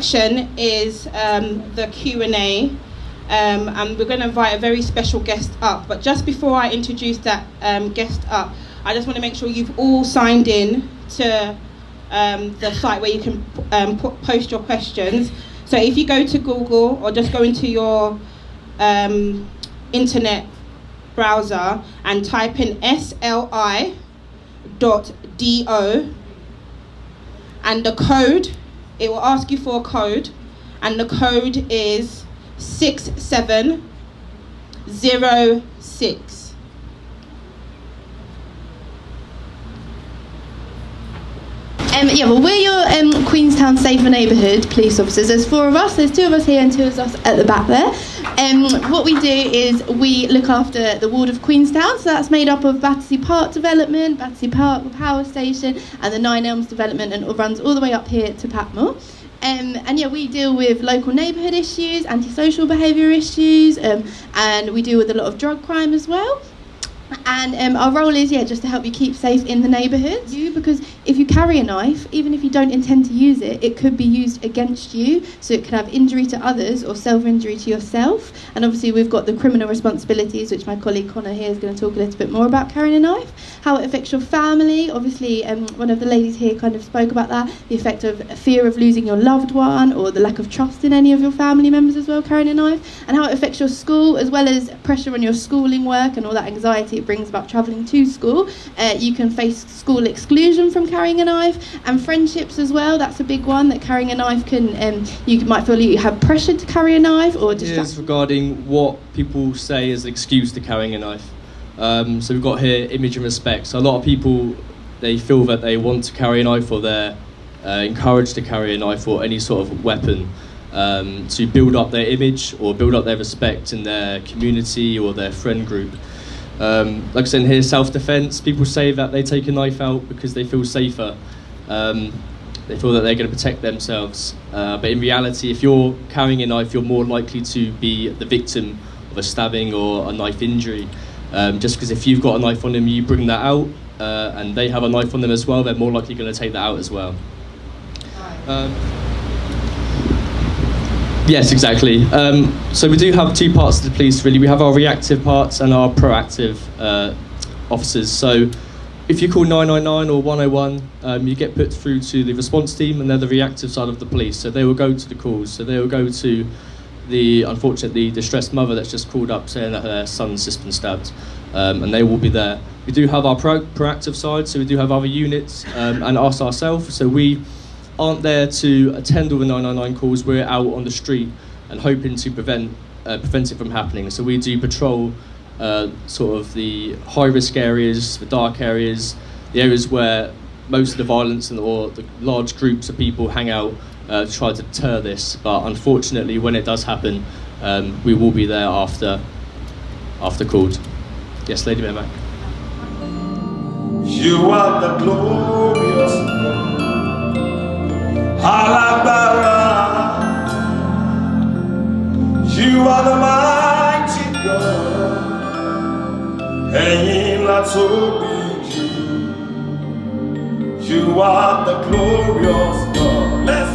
section is the Q&A, and we're going to invite a very special guest up. But just before I introduce that guest up, I just want to make sure you've all signed in to the site where you can post your questions. So if you go to Google or just go into your internet browser and type in sli.do, and the code, it will ask you for a code, and the code is 6706. Well, we're your Queenstown Safer Neighbourhood police officers. There's 4 of us. There's 2 of us here and 2 of us at the back there. What we do is we look after the ward of Queenstown. So that's made up of Battersea Park Development, Battersea Park Power Station, and the 9 Elms Development, and it runs all the way up here to Patmore. We deal with local neighbourhood issues, antisocial behaviour issues, and we deal with a lot of drug crime as well. And our role is just to help you keep safe in the neighbourhoods. Because if you carry a knife, even if you don't intend to use it, it could be used against you, so it could have injury to others or self-injury to yourself. And obviously we've got the criminal responsibilities, which my colleague Connor here is going to talk a little bit more about carrying a knife, how it affects your family. Obviously one of the ladies here kind of spoke about that, the effect of fear of losing your loved one, or the lack of trust in any of your family members as well carrying a knife, and how it affects your school, as well as pressure on your schooling work and all that anxiety it brings about travelling to school. You can face school exclusion from carrying a knife, and friendships as well. That's a big one, that carrying a knife can, you might feel you have pressure to carry a knife, or Yes, regarding what people say as an excuse to carrying a knife. So we've got here image and respect. So a lot of people, they feel that they want to carry a knife, or they're encouraged to carry a knife or any sort of weapon to build up their image or build up their respect in their community or their friend group. Like I said here, self-defense. People say that they take a knife out because they feel safer. They feel that they're going to protect themselves. But in reality, if you're carrying a knife, you're more likely to be the victim of a stabbing or a knife injury. Just because if you've got a knife on them, you bring that out, and they have a knife on them as well, they're more likely going to take that out as well. Yes, exactly. So we do have 2 parts of the police, really. We have our reactive parts and our proactive officers. So if you call 999 or 101, you get put through to the response team, and they're the reactive side of the police. So they will go to the calls. So they will go to the, unfortunately, distressed mother that's just called up saying that her son's just been stabbed, and they will be there. We do have our proactive side, so we do have other units and us ourselves. So we aren't there to attend all the 999 calls. We're out on the street and hoping to prevent it from happening. So we do patrol sort of the high-risk areas, the dark areas, the areas where most of the violence or the large groups of people hang out to try to deter this. But unfortunately, when it does happen, we will be there after called. Yes, Lady Mermack. You are the glorious God. Alabara, you are the mighty God, and you are the glorious God. Let's